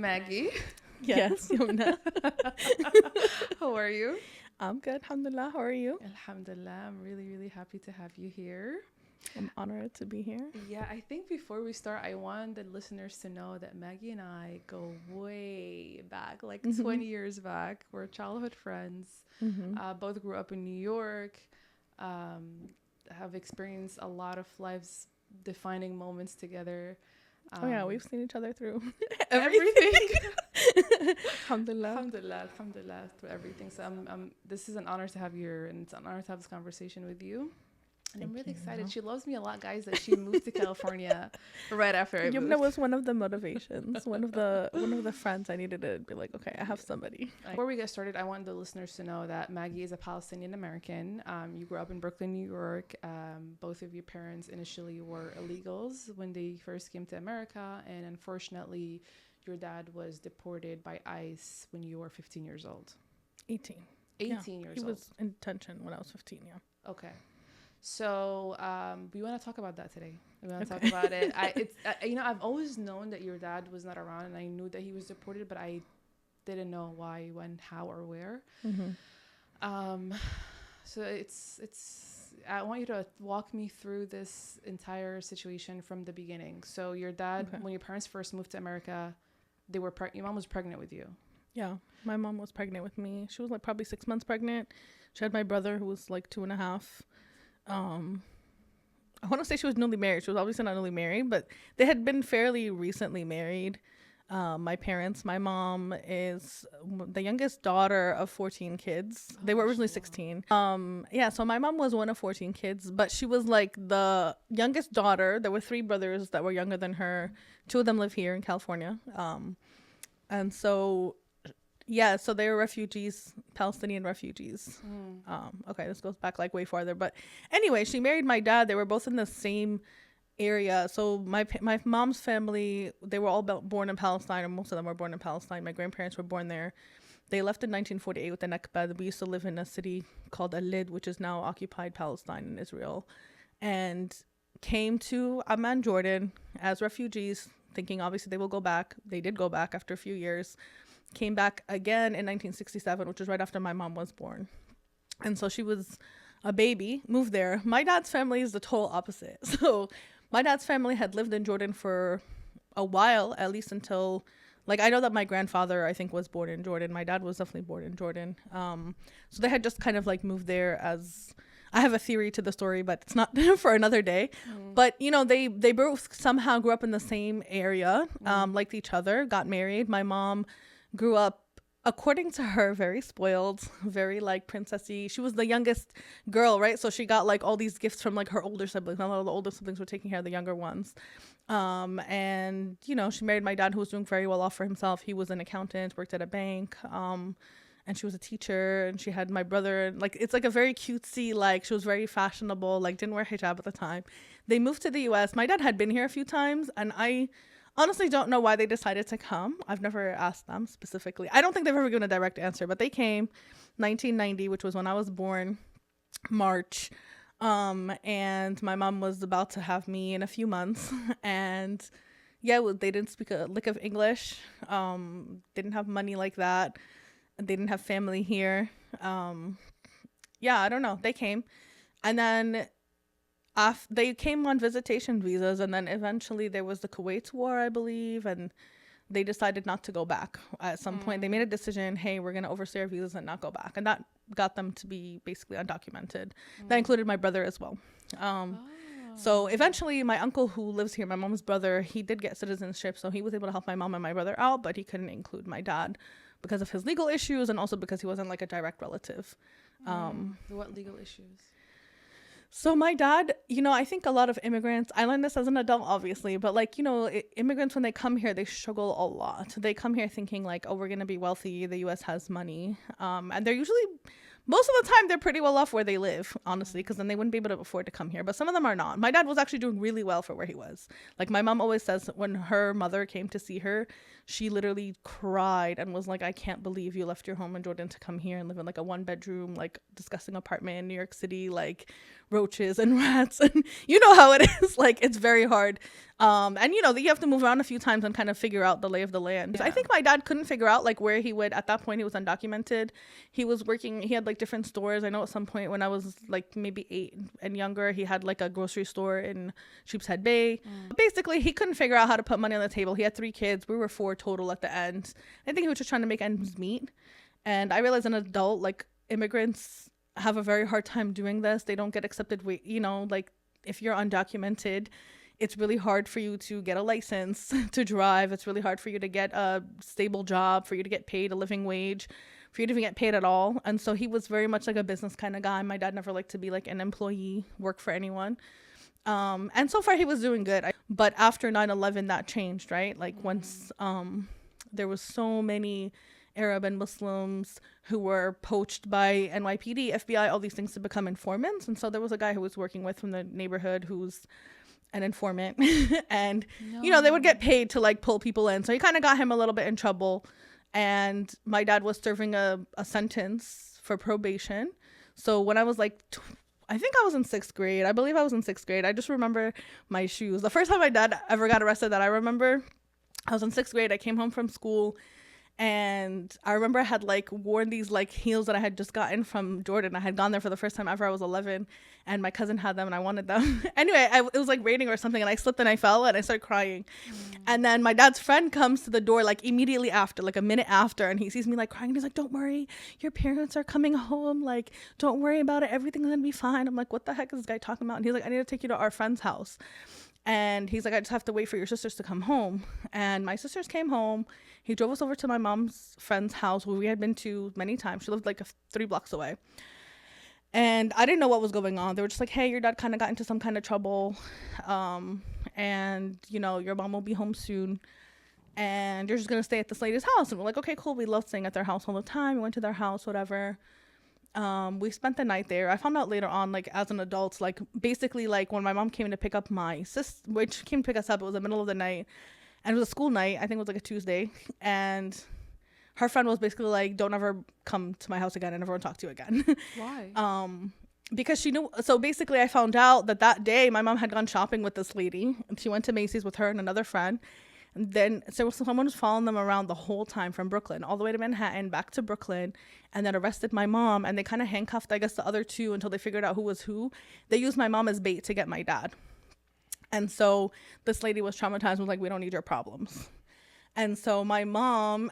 Maggie. Yes, Yumna. How are you? I'm good, alhamdulillah. How are you? Alhamdulillah. I'm really, really happy to have you here. I'm honored to be here. Yeah, I think before we start, I want the listeners to know that Maggie and I go way back, like 20 years back. We're childhood friends. Both grew up in New York, have experienced a lot of life's defining moments together. Oh yeah, we've seen each other through everything. Alhamdulillah. Alhamdulillah, through everything. So this is an honor to have you here, and it's an honor to have this conversation with you. And I'm really excited. She loves me a lot, guys, that she moved to California right after I moved. Yumna was one of the motivations, one of the friends I needed to be like, okay, I have somebody. Before we get started, I want the listeners to know that Maggie is a Palestinian-American. You grew up in Brooklyn, New York. Both of your parents initially were illegals when they first came to America. And unfortunately, your dad was deported by ICE when you were 15 years old. 18 years old. He was in detention when I was 15, yeah. Okay. So we want to talk about that today. We want to talk about it. I've always known that your dad was not around, and I knew that he was deported, but I didn't know why, when, how, or where. So I want you to walk me through this entire situation from the beginning. So your dad, when your parents first moved to America, your mom was pregnant with you. Yeah, my mom was pregnant with me. She was like probably 6 months pregnant. She had my brother who was like 2.5. I want to say she was newly married. She was obviously not newly married, but they had been fairly recently married. My mom is the youngest daughter of 14 kids. They were originally 16. So my mom was one of 14 kids, but she was like the youngest daughter. There were 3 brothers that were younger than her. 2 of them live here in California. And so so they were refugees, Palestinian refugees. This goes back like way farther. But anyway, she married my dad. They were both in the same area. So my mom's family, they were all born in Palestine, or most of them were born in Palestine. My grandparents were born there. They left in 1948 with the Nakba. We used to live in a city called Al-Lid, which is now occupied Palestine in Israel, and came to Amman, Jordan as refugees, thinking obviously they will go back. They did go back after a few years. Came back again in 1967, which was right after my mom was born. And so she was a baby, moved there. My dad's family is the total opposite. So my dad's family had lived in Jordan for a while, at least until, like, I know that my grandfather, I think, was born in Jordan. My dad was definitely born in Jordan. So they had just kind of like moved there as, I have a theory to the story, but it's not for another day. But, they both somehow grew up in the same area, liked each other, got married. My mom grew up, according to her, very spoiled, very like princessy. She was the youngest girl, right? So she got like all these gifts from like her older siblings. A lot of the older siblings were taking care of the younger ones. And she married my dad, who was doing very well off for himself. He was an accountant, worked at a bank, and she was a teacher. And she had my brother. Like, it's like a very cutesy, like, she was very fashionable, like didn't wear hijab at the time. They moved to the US. My dad had been here a few times, and I honestly don't know why they decided to come. I've never asked them specifically. I don't think they've ever given a direct answer, but they came 1990, which was when I was born, March. And my mom was about to have me in a few months. And they didn't speak a lick of English. Didn't have money like that. They didn't have family here. I don't know. They came. And then they came on visitation visas, and then eventually there was the Kuwait War, I believe, and they decided not to go back. At some point, they made a decision, hey, we're going to overstay our visas and not go back. And that got them to be basically undocumented. That included my brother as well. So eventually, my uncle, who lives here, my mom's brother, he did get citizenship, so he was able to help my mom and my brother out, but he couldn't include my dad because of his legal issues, and also because he wasn't like a direct relative. What legal issues? So my dad, I think a lot of immigrants, I learned this as an adult, obviously, but like, immigrants, when they come here, they struggle a lot. They come here thinking like, oh, we're going to be wealthy. The U.S. has money. And they're usually, most of the time, they're pretty well off where they live, honestly, because then they wouldn't be able to afford to come here. But some of them are not. My dad was actually doing really well for where he was. Like, my mom always says when her mother came to see her, she literally cried and was like, I can't believe you left your home in Jordan to come here and live in like a 1-bedroom, like disgusting apartment in New York City, like roaches and rats. And you know how it is. Like, it's very hard. And you know, you have to move around a few times and kind of figure out the lay of the land. Yeah. I think my dad couldn't figure out like where he would, at that point he was undocumented. He was working, he had like different stores. I know at some point when I was like maybe 8 and younger, he had like a grocery store in Sheepshead Bay. Basically, he couldn't figure out how to put money on the table. He had 3 kids. We were 4 total at the end. I think he was just trying to make ends meet. And I realized as an adult, like, immigrants have a very hard time doing this. They don't get accepted. You know, like, if you're undocumented, it's really hard for you to get a license to drive. It's really hard for you to get a stable job, for you to get paid a living wage, for you to even get paid at all. And so he was very much like a business kind of guy. My dad never liked to be like an employee, work for anyone. And so far he was doing good. But after 9/11, that changed, right? Like once there was so many Arab and Muslims who were poached by NYPD, FBI, all these things to become informants. And so there was a guy who was working with from the neighborhood who's an informant. And, you know, they would get paid to like pull people in. So he kind of got him a little bit in trouble. And my dad was serving a sentence for probation. So when I was like, I think I was in 6th grade. I believe I was in 6th grade. I just remember my shoes. The first time my dad ever got arrested that I remember, I was in 6th grade. I came home from school. And I remember I had like worn these like heels that I had just gotten from Jordan. I had gone there for the first time ever. I was 11 and my cousin had them and I wanted them. Anyway, it was like raining or something and I slipped and I fell and I started crying. And then my dad's friend comes to the door like immediately after, like a minute after, and he sees me like crying and he's like, don't worry, your parents are coming home. Like, don't worry about it. Everything's gonna be fine. I'm like, what the heck is this guy talking about? And he's like, I need to take you to our friend's house. And he's like, I just have to wait for your sisters to come home. And my sisters came home. He drove us over to my mom's friend's house, where we had been to many times. She lived like 3 blocks away. And I didn't know what was going on. They were just like, hey, your dad kind of got into some kind of trouble. And, you know, your mom will be home soon. And you're just going to stay at this lady's house. And we're like, okay, cool. We love staying at their house all the time. We went to their house, whatever. We spent the night there. I found out later on, like as an adult, like basically like when my mom came to pick up my sister, which came to pick us up, it was the middle of the night and it was a school night. I think it was like a Tuesday, and her friend was basically like, don't ever come to my house again. I never want to talk to you again. Why? Because she knew. So basically I found out that day my mom had gone shopping with this lady and she went to Macy's with her and another friend. And then so someone was following them around the whole time from Brooklyn all the way to Manhattan, back to Brooklyn, and then arrested my mom. And they kind of handcuffed, I guess, the other 2 until they figured out who was who. They used my mom as bait to get my dad. And so this lady was traumatized, was like, we don't need your problems. And so my mom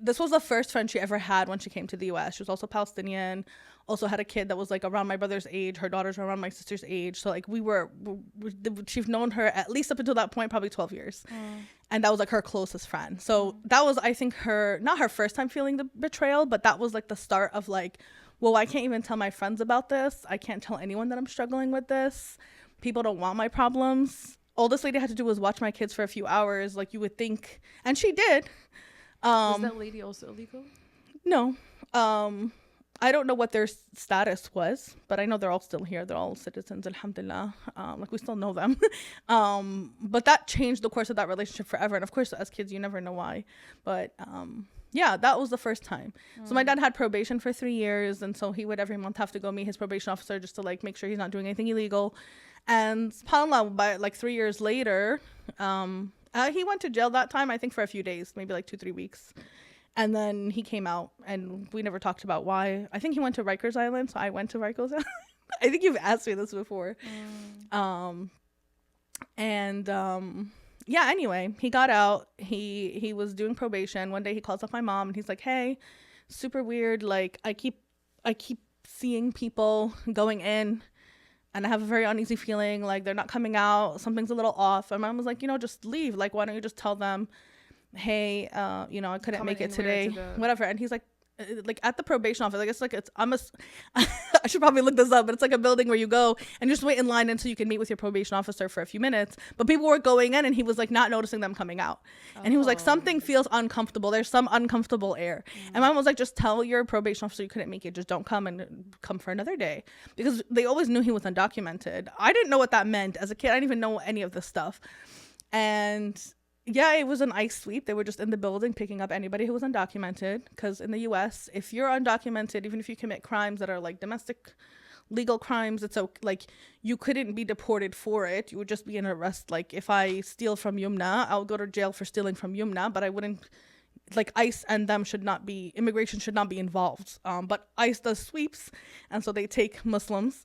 this was the first friend she ever had when she came to the U.S. She was also Palestinian, also had a kid that was like around my brother's age. Her daughters were around my sister's age. So like she've known her at least up until that point, probably 12 years. And that was like her closest friend. So that was, I think, not her first time feeling the betrayal, but that was like the start of like, well, I can't even tell my friends about this. I can't tell anyone that I'm struggling with this. People don't want my problems. All this lady had to do was watch my kids for a few hours, like you would think. And she did. Was that lady also illegal? No. I don't know what their status was, but I know they're all still here. They're all citizens, alhamdulillah. Like we still know them. But that changed the course of that relationship forever. And of course, as kids, you never know why. But yeah, that was the first time. So my dad had probation for 3 years. And so he would every month have to go meet his probation officer just to like make sure he's not doing anything illegal. And subhanAllah, by like 3 years later, he went to jail that time, I think for a few days, maybe like 2-3 weeks. And then he came out and we never talked about why. I think he went to Rikers Island. So I went to Rikers Island. I think you've asked me this before. Yeah, anyway, he got out. He was doing probation. One day he calls up my mom and he's like, hey, super weird. Like I keep seeing people going in and I have a very uneasy feeling like they're not coming out. Something's a little off. And my mom was like, just leave. Like, why don't you just tell them, hey, I couldn't make it today, whatever. And he's like at the probation office, I guess I should probably look this up, but it's like a building where you go and just wait in line until you can meet with your probation officer for a few minutes. But people were going in and he was like not noticing them coming out. And he was like, something feels uncomfortable. There's some uncomfortable air. And my mom was like, just tell your probation officer you couldn't make it. Just don't come and come for another day. Because they always knew he was undocumented. I didn't know what that meant as a kid. I didn't even know any of this stuff. And Yeah, it was an ICE sweep. They were just in the building picking up anybody who was undocumented. Because in the U.S., if you're undocumented, even if you commit crimes that are like domestic legal crimes, it's okay. Like, you couldn't be deported for it. You would just be in arrest. Like, if I steal from Yumna, I'll go to jail for stealing from Yumna, but I wouldn't, like, ICE and them should not be, immigration should not be involved. But ICE does sweeps, and so they take Muslims.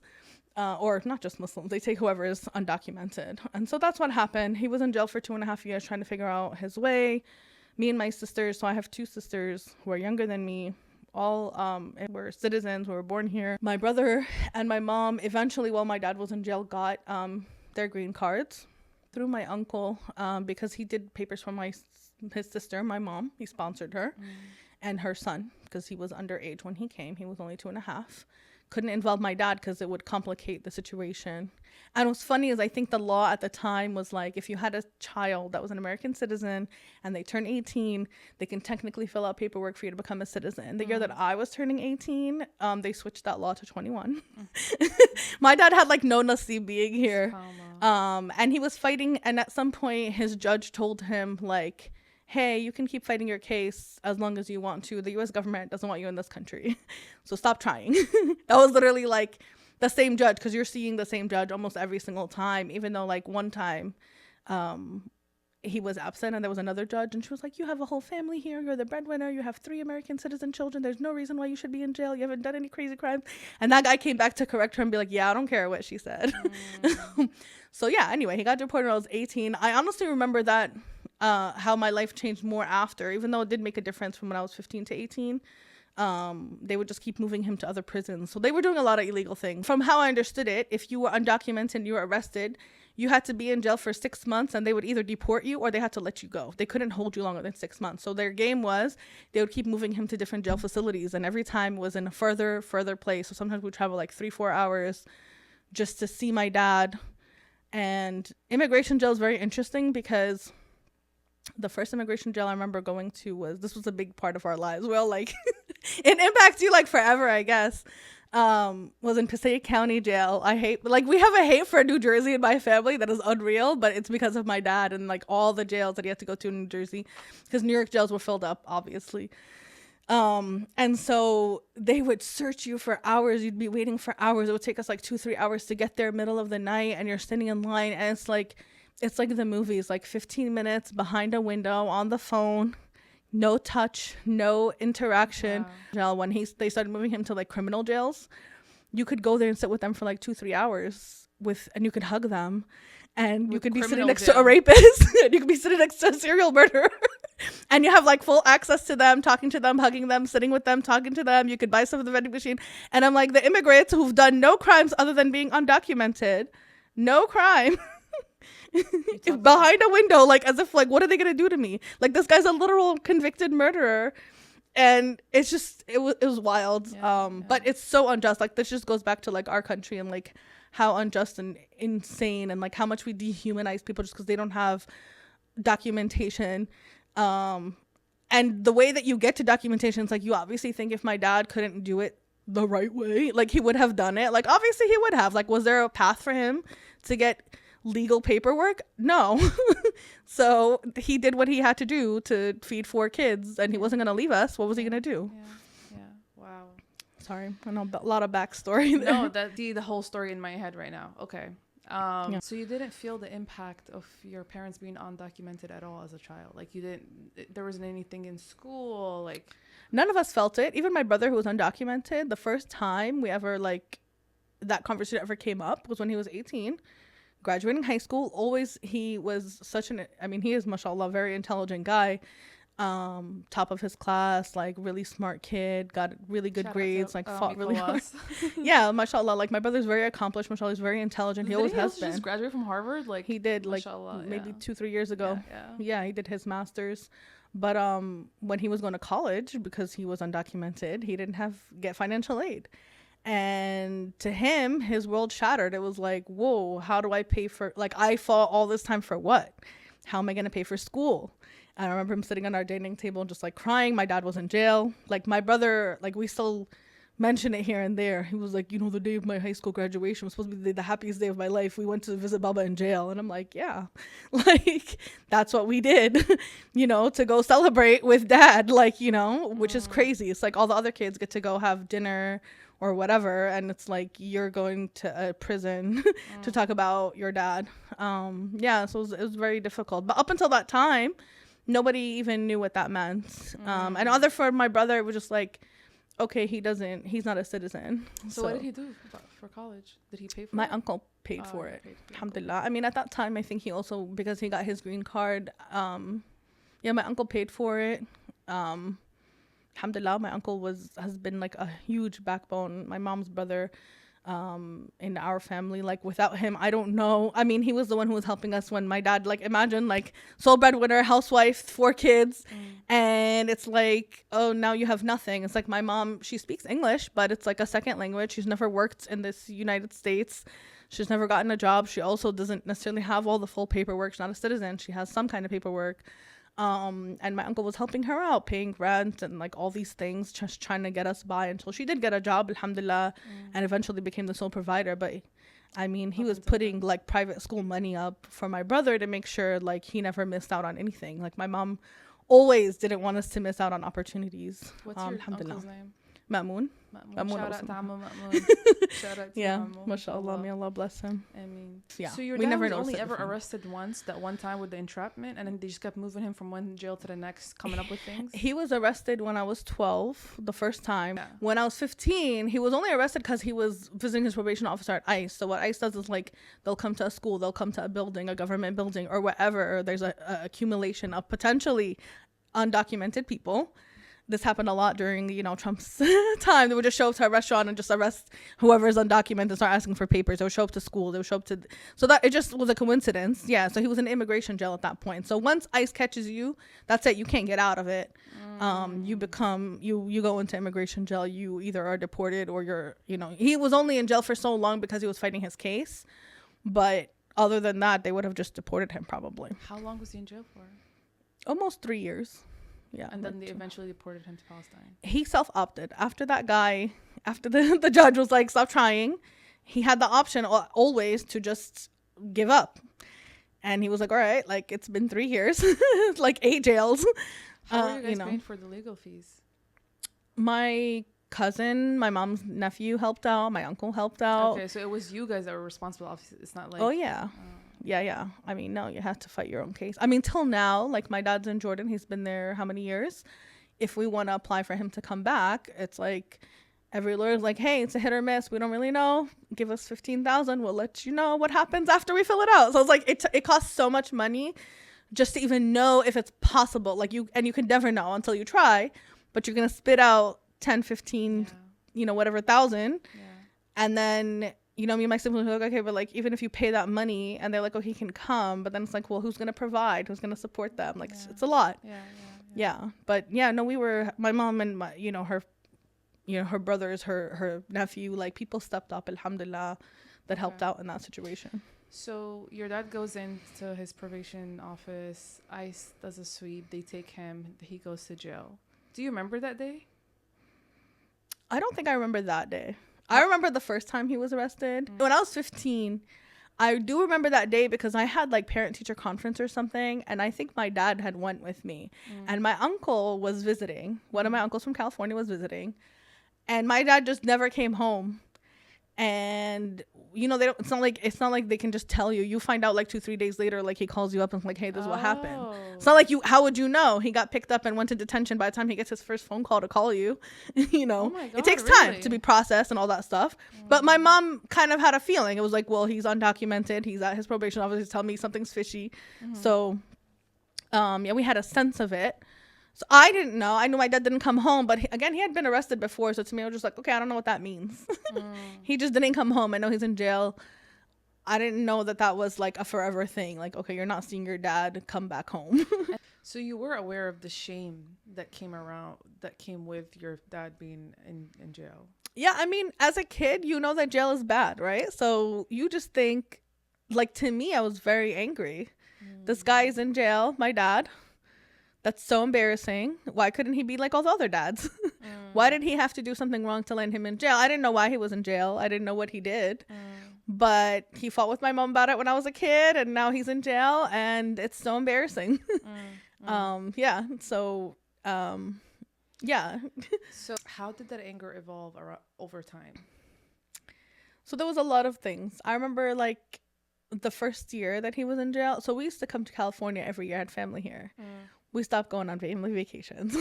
Or not just Muslims, they take whoever is undocumented. And so that's what happened. He was in jail for 2.5 years trying to figure out his way. Me and my sisters, so I have 2 sisters who are younger than me, all were citizens who were born here. My brother and my mom eventually, while my dad was in jail, got their green cards through my uncle, because he did papers for his sister, my mom. He sponsored her and her son, because he was underage when he came. He was only 2.5. Couldn't involve my dad because it would complicate the situation. And what's funny is I think the law at the time was like, if you had a child that was an American citizen and they turn 18, they can technically fill out paperwork for you to become a citizen. The year that I was turning 18, they switched that law to 21. My dad had like no nasib being here. And he was fighting, and at some point his judge told him like, hey, you can keep fighting your case as long as you want to. The U.S. government doesn't want you in this country. So stop trying. That was literally like the same judge, because you're seeing the same judge almost every single time, even though like one time he was absent and there was another judge and she was like, you have a whole family here. You're the breadwinner. You have 3 American citizen children. There's no reason why you should be in jail. You haven't done any crazy crimes. And that guy came back to correct her and be like, yeah, I don't care what she said. So yeah, anyway, he got deported when I was 18. I honestly remember that how my life changed more after, even though it did make a difference from when I was 15 to 18. They would just keep moving him to other prisons. So they were doing a lot of illegal things. From how I understood it, if you were undocumented and you were arrested, you had to be in jail for 6 months, and they would either deport you or they had to let you go. They couldn't hold you longer than 6 months. So their game was they would keep moving him to different jail facilities, and every time was in a further place. So sometimes we travel like 3-4 hours just to see my dad. And immigration jail is very interesting because the first immigration jail I remember going to was a big part of our lives. Well, like it impacts you like forever, I guess. Was in Passaic County Jail. We have a hate for New Jersey in my family that is unreal, but it's because of my dad and like all the jails that he had to go to in New Jersey, because New York jails were filled up, obviously. And so they would search you for hours. You'd be waiting for hours. It would take us like 2-3 hours to get there, middle of the night, and you're standing in line, and it's like the movies, like 15 minutes behind a window on the phone, no touch, no interaction. Wow. When they started moving him to like criminal jails, you could go there and sit with them for like 2-3 hours and you could hug them, and you could be sitting next to a rapist, and you could be sitting next to a serial murderer. And you have like full access to them, talking to them, hugging them, sitting with them, talking to them. You could buy stuff at the vending machine. And I'm like, the immigrants who've done no crimes other than being undocumented, no crime, behind a window, like as if like, what are they gonna do to me? Like, this guy's a literal convicted murderer. And it's just it was wild. But it's so unjust. Like, this just goes back to like our country and like how unjust and insane and like how much we dehumanize people just because they don't have documentation. And the way that you get to documentation is like, you obviously think if my dad couldn't do it the right way, like he would have done it. Like, obviously he would have. Like, was there a path for him to get legal paperwork? No. So he did what he had to do to feed 4 kids, and he wasn't going to leave us. What was he going to do? Yeah. Wow. Sorry, I know a lot of backstory there. No, the whole story in my head right now. Okay. So you didn't feel the impact of your parents being undocumented at all as a child? Like, there wasn't anything in school, like... None of us felt it. Even my brother, who was undocumented, the first time we ever, like, that conversation ever came up was when he was 18, graduating high school. Always, he was he is, mashallah, very intelligent guy. Top of his class, like really smart kid, got really good grades, like fought really hard. Yeah, mashallah. Like, my brother's very accomplished, mashallah. He's very intelligent. He always has been. Just graduated from Harvard, like he did, like maybe 2-3 years ago. Yeah, he did his master's. But when he was going to college, because he was undocumented, he didn't get financial aid. And to him, his world shattered. It was like, whoa, how do I pay for, like, I fought all this time for what? How am I going to pay for school? And I remember him sitting on our dining table just like crying. My dad was in jail. Like, my brother, like, we still mention it here and there. He was like, the day of my high school graduation was supposed to be the happiest day of my life. We went to visit Baba in jail. And I'm like, yeah, like, that's what we did, to go celebrate with dad, like, which is crazy. It's like all the other kids get to go have dinner or whatever, and it's like you're going to a prison to talk about your dad. So it was very difficult. But up until that time, nobody even knew what that meant. And other for my brother, it was just like, okay, he's not a citizen. So what did he do for college? Did he pay for it? My uncle paid for it. Alhamdulillah. I mean, at that time, I think he also, because he got his green card, my uncle paid for it. Alhamdulillah, my uncle has been like a huge backbone. My mom's brother in our family. Like, without him, I don't know. I mean, he was the one who was helping us when my dad, like, imagine, like, sole breadwinner, housewife, 4 kids, and it's like, oh, now you have nothing. It's like my mom, she speaks English, but it's like a second language. She's never worked in this United States. She's never gotten a job. She also doesn't necessarily have all the full paperwork. She's not a citizen. She has some kind of paperwork. And my uncle was helping her out, paying rent and like all these things, just trying to get us by until she did get a job, alhamdulillah, and eventually became the sole provider. But I mean, he was putting like private school money up for my brother to make sure like he never missed out on anything. Like, my mom always didn't want us to miss out on opportunities. What's your uncle's name? Ma'moon. Shout out to Ma'moon. Shout out to Ma'moon. Mashallah, may Allah bless him. I mean, yeah. So your dad was only ever arrested once, that one time with the entrapment, and then they just kept moving him from one jail to the next, coming up with things? He was arrested when I was 12, the first time. Yeah. When I was 15, he was only arrested because he was visiting his probation officer at ICE. So what ICE does is, like, they'll come to a school, they'll come to a building, a government building, or wherever, or there's a accumulation of potentially undocumented people. This happened a lot during, Trump's time. They would just show up to a restaurant and just arrest whoever is undocumented and start asking for papers. They would show up to school. They would show up to... So that it just was a coincidence. Yeah, so he was in immigration jail at that point. So once ICE catches you, that's it. You can't get out of it. You go into immigration jail. You either are deported or you're, He was only in jail for so long because he was fighting his case. But other than that, they would have just deported him probably. How long was he in jail for? Almost 3 years. Yeah. And then they eventually deported him to Palestine. He self-opted. After that guy, after the judge was like, stop trying, he had the option always to just give up. And he was like, all right, like, it's been 3 years. It's like 8 jails. How are you guys paying for the legal fees? My cousin, my mom's nephew helped out. My uncle helped out. Okay, so it was you guys that were responsible. Obviously, it's not like... Oh, yeah. Yeah. I mean, no, you have to fight your own case. I mean, till now, like, my dad's in Jordan. He's been there how many years? If we want to apply for him to come back, it's like every lawyer's like, hey, it's a hit or miss. We don't really know. Give us $15,000. We'll let you know what happens after we fill it out. So it's like it costs so much money just to even know if it's possible. Like, you can never know until you try, but you're going to spit out 10, 15, whatever thousand. Yeah. And then... me and my siblings were like, okay, but like, even if you pay that money and they're like, oh, he can come, but then it's like, well, who's going to provide? Who's going to support them? Like, it's a lot. Yeah. But yeah, no, my mom and my, her brothers, her nephew, like, people stepped up, alhamdulillah, that helped out in that situation. So your dad goes into his probation office, ICE does a sweep, they take him, he goes to jail. Do you remember that day? I don't think I remember that day. I remember the first time he was arrested. When I was 15, I do remember that day because I had like parent-teacher conference or something, and I think my dad had went with me. And my uncle was visiting. One of my uncles from California was visiting, and my dad just never came home. And it's not like they can just tell you. You find out like 2-3 days later, like he calls you up and like, hey, this is what happened. It's not like how would you know? He got picked up and went to detention. By the time he gets his first phone call to call you, Oh my God, it takes time to be processed and all that stuff. But my mom kind of had a feeling. It was like, well, he's undocumented. He's at his probation office. He's telling me something's fishy. So, we had a sense of it. So I didn't know. I knew my dad didn't come home, but he had been arrested before. So to me, I was just like, okay, I don't know what that means. He just didn't come home. I know he's in jail. I didn't know that was like a forever thing. Like, okay, you're not seeing your dad, come back home. So you were aware of the shame that came with your dad being in jail? Yeah, I mean, as a kid, you know that jail is bad, right? So you just think, like, to me, I was very angry. This guy is in jail, my dad. That's so embarrassing. Why couldn't he be like all the other dads? Why did he have to do something wrong to land him in jail? I didn't know why he was in jail. I didn't know what he did. But he fought with my mom about it when I was a kid, and now he's in jail, and it's so embarrassing. Yeah. So, yeah. So how did that anger evolve over time? So there was a lot of things. I remember like the first year that he was in jail. So we used to come to California every year. I had family here. We stopped going on family vacations.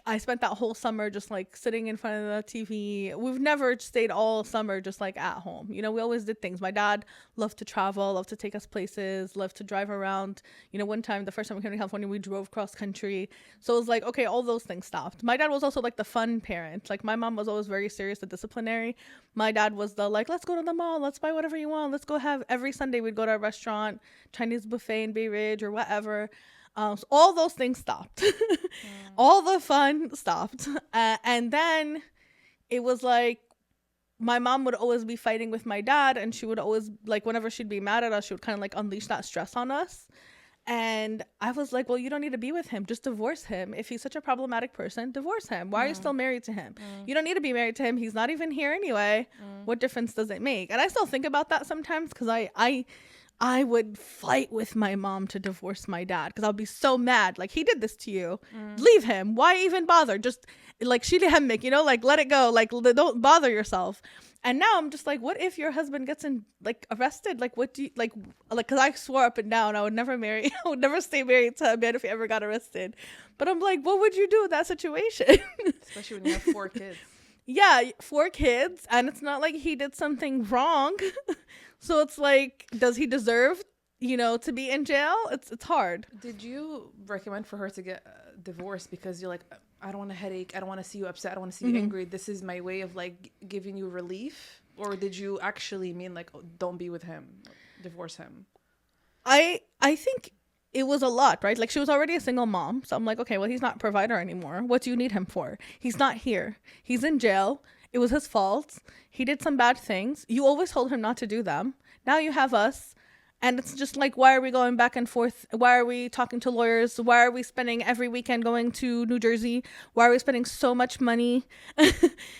I spent that whole summer just like sitting in front of the TV. We've never stayed all summer just like at home. You know, we always did things. My dad loved to travel, loved to take us places, loved to drive around. You know, one time, the first time we came to California, we drove cross country. So it was like, okay, all those things stopped. My dad was also like the fun parent. Like my mom was always very serious and disciplinary. My dad was the like, let's go to the mall, let's buy whatever you want. Let's go have every Sunday we'd go to a restaurant, Chinese buffet in Bay Ridge or whatever. So all those things stopped. All the fun stopped. And then it was like my mom would always be fighting with my dad, and she would always, like, whenever she'd be mad at us, she would kind of like unleash that stress on us. And I was like, well, you don't need to be with him. Just divorce him. If he's such a problematic person, divorce him. Why are you still married to him? You don't need to be married to him. He's not even here anyway. What difference does it make? And I still think about that sometimes, because I would fight with my mom to divorce my dad, because I'll be so mad. Like, he did this to you. Leave him. Why even bother? Just like, you know, like, let it go. Like, don't bother yourself. And now I'm just like, what if your husband gets arrested? Like, what do you like, because I swore up and down I would never marry, I would never stay married to a man if he ever got arrested. But I'm like, what would you do in that situation? Especially when you have 4 kids. Yeah, 4 kids. And it's not like he did something wrong. So it's like, does he deserve, you know, to be in jail? It's hard. Did you recommend for her to get divorced because you're like, I don't want a headache, I don't want to see you upset, I don't want to see you angry, this is my way of like giving you relief? Or did you actually mean like, oh, don't be with him, divorce him? I think it was a lot, right? Like, she was already a single mom. So I'm like, okay, well, he's not a provider anymore. What do you need him for? He's not here. He's in jail. It was his fault. He did some bad things. You always told him not to do them. Now you have us. And it's just like, why are we going back and forth? Why are we talking to lawyers? Why are we spending every weekend going to New Jersey? Why are we spending so much money,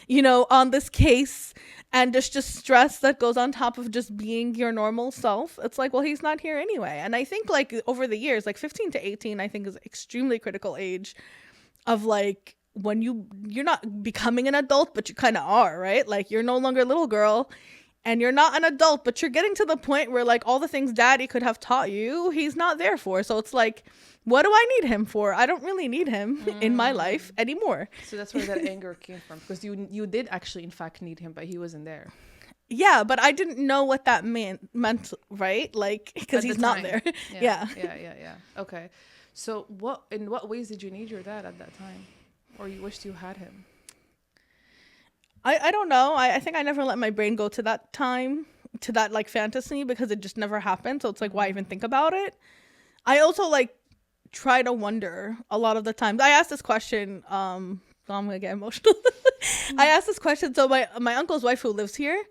you know, on this case? And there's just stress that goes on top of just being your normal self. It's like, well, he's not here anyway. And I think like over the years, like 15 to 18, I think is extremely critical age of like, when you're not becoming an adult, but you kind of are, right? Like, you're no longer a little girl and you're not an adult, but you're getting to the point where like all the things daddy could have taught you, he's not there for. So it's like, what do I need him for? I don't really need him in my life anymore. So that's where that anger came from, because you did actually in fact need him, but he wasn't there. Yeah, but I didn't know what that meant, right? Like, because he's not there. Yeah. Okay. So in what ways did you need your dad at that time? Or you wished you had him? I don't know. I think I never let my brain go to that time, to that like fantasy, because it just never happened. So it's like, why even think about it? I also like try to wonder a lot of the times. I asked this question. I'm gonna get emotional. I asked this question. So my uncle's wife who lives here,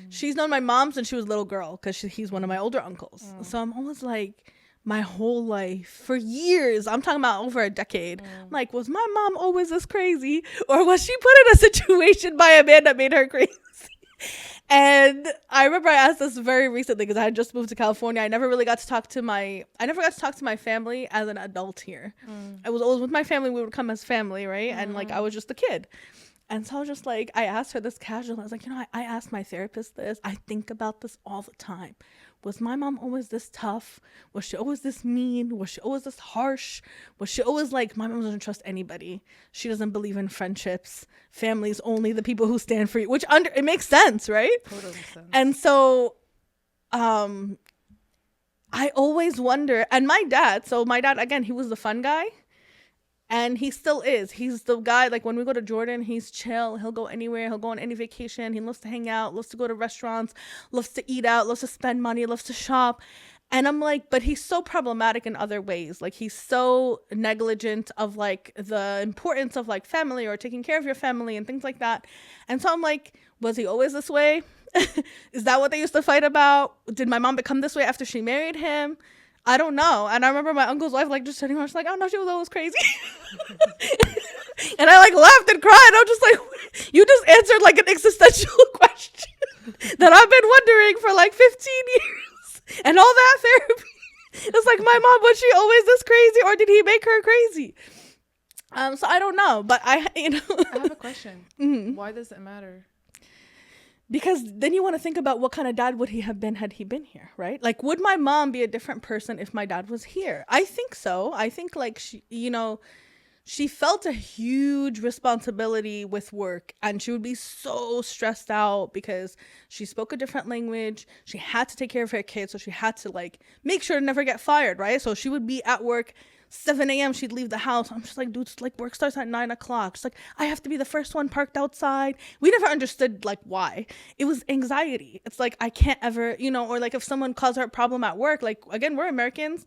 she's known my mom since she was a little girl, because he's one of my older uncles. So I'm always like, my whole life for years, I'm talking about over a decade, I'm like, was my mom always this crazy, or was she put in a situation by a man that made her crazy? And I remember I asked this very recently, because I had just moved to California. I never got to talk to my family as an adult here. I was always with my family. We would come as family, right? And like, I was just a kid. And so I was just like, I asked her this casually. I was like, you know, I asked my therapist this. I think about this all the time. Was my mom always this tough? Was she always this mean? Was she always this harsh? Was she always like, my mom doesn't trust anybody. She doesn't believe in friendships. Family's only the people who stand for you, which it makes sense, right? Totally sense. And so I always wonder, and my dad, again, he was the fun guy. And he still is. He's the guy, like, when we go to Jordan, he's chill. He'll go anywhere. He'll go on any vacation. He loves to hang out, loves to go to restaurants, loves to eat out, loves to spend money, loves to shop. And I'm like, but he's so problematic in other ways. Like, he's so negligent of, like, the importance of, like, family or taking care of your family and things like that. And so I'm like, was he always this way? Is that what they used to fight about? Did my mom become this way after she married him? I don't know. And I remember my uncle's wife like just sitting there, she's like, oh no, she was always crazy. And I like laughed and cried. I'm just like, you just answered like an existential question that I've been wondering for like 15 years. And all that therapy. It's like, my mom, was she always this crazy, or did he make her crazy? So I don't know, but I have a question. Mm-hmm. Why does it matter? Because then you want to think about what kind of dad would he have been had he been here, right? Like, would my mom be a different person if my dad was here? I think so. I think like she felt a huge responsibility with work, and she would be so stressed out because she spoke a different language. She had to take care of her kids, so she had to like make sure to never get fired, right? So she would be at work 7 a.m. She'd leave the house. I'm just like, dude, like work starts at 9 o'clock. She's like, I have to be the first one parked outside. We never understood like why. It was anxiety. It's like, I can't ever, or like if someone caused her a problem at work, like again, we're Americans,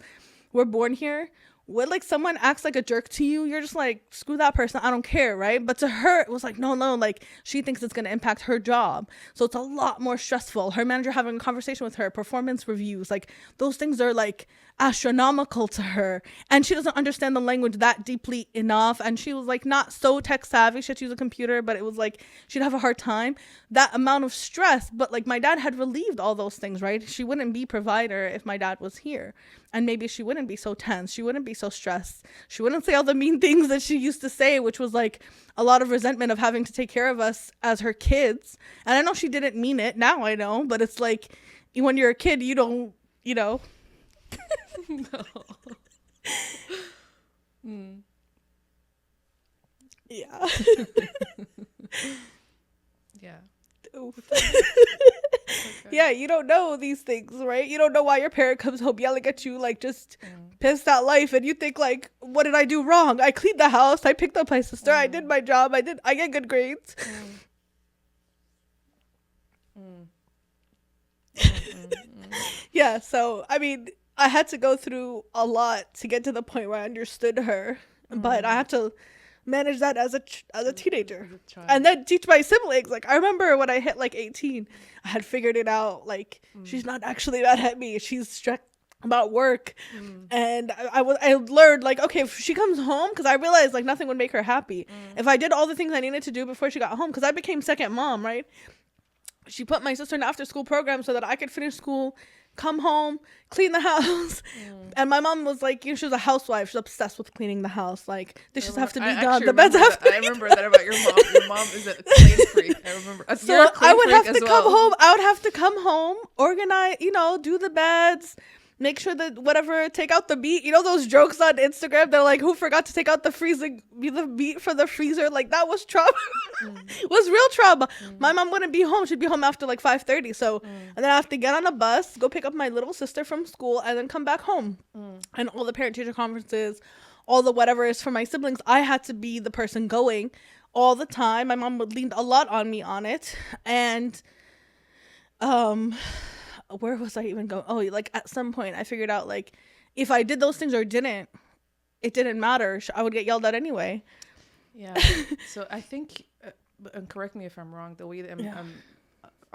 we're born here. When like someone acts like a jerk to you, you're just like, screw that person, I don't care, right? But to her, it was like, no, like she thinks it's going to impact her job. So it's a lot more stressful. Her manager having a conversation with her, performance reviews, like those things are like astronomical to her. And she doesn't understand the language that deeply enough. And she was like not so tech savvy. She had to use a computer, but it was like she'd have a hard time. That amount of stress. But like my dad had relieved all those things, right? She wouldn't be provider if my dad was here. And maybe she wouldn't be so tense. She wouldn't be so stressed. She wouldn't say all the mean things that she used to say, which was like a lot of resentment of having to take care of us as her kids. And I know she didn't mean it. Now I know. But it's like when you're a kid, you don't, No. Yeah. Yeah. Okay. Yeah, you don't know these things, right? You don't know why your parent comes home yelling at you, like just pissed at life, and you think like, what did I do wrong? I cleaned the house, I picked up my sister, I did my job, I get good grades. Yeah, so I mean, I had to go through a lot to get to the point where I understood her, but I had to manage that as a teenager, and then teach my siblings. Like I remember when I hit like 18, I had figured it out. Like she's not actually mad at me. She's stressed about work, and I learned like, okay, if she comes home, because I realized like nothing would make her happy if I did all the things I needed to do before she got home, because I became second mom, right? She put my sister in after school program so that I could finish school, come home, clean the house. And my mom was like, she was a housewife. She's obsessed with cleaning the house. Like, dishes have to be done. The beds have to be done. I remember that about your mom. Your mom is a clean freak. I remember. So I would have to come home. I would have to come home, organize, do the beds, make sure that whatever, take out the meat. Those jokes on Instagram, they're like, who forgot to take out the meat from the freezer? Like, that was trauma. It was real trauma. My mom wouldn't be home. She'd be home after like 5:30. So, and then I have to get on a bus, go pick up my little sister from school, and then come back home. And all the parent-teacher conferences, all the whatever is for my siblings, I had to be the person going all the time. My mom would lean a lot on me on it. And, where was I even going? Oh, like at some point I figured out like if I did those things or didn't, it didn't matter. I would get yelled at anyway. Yeah. So I think, and correct me if I'm wrong, the way that I'm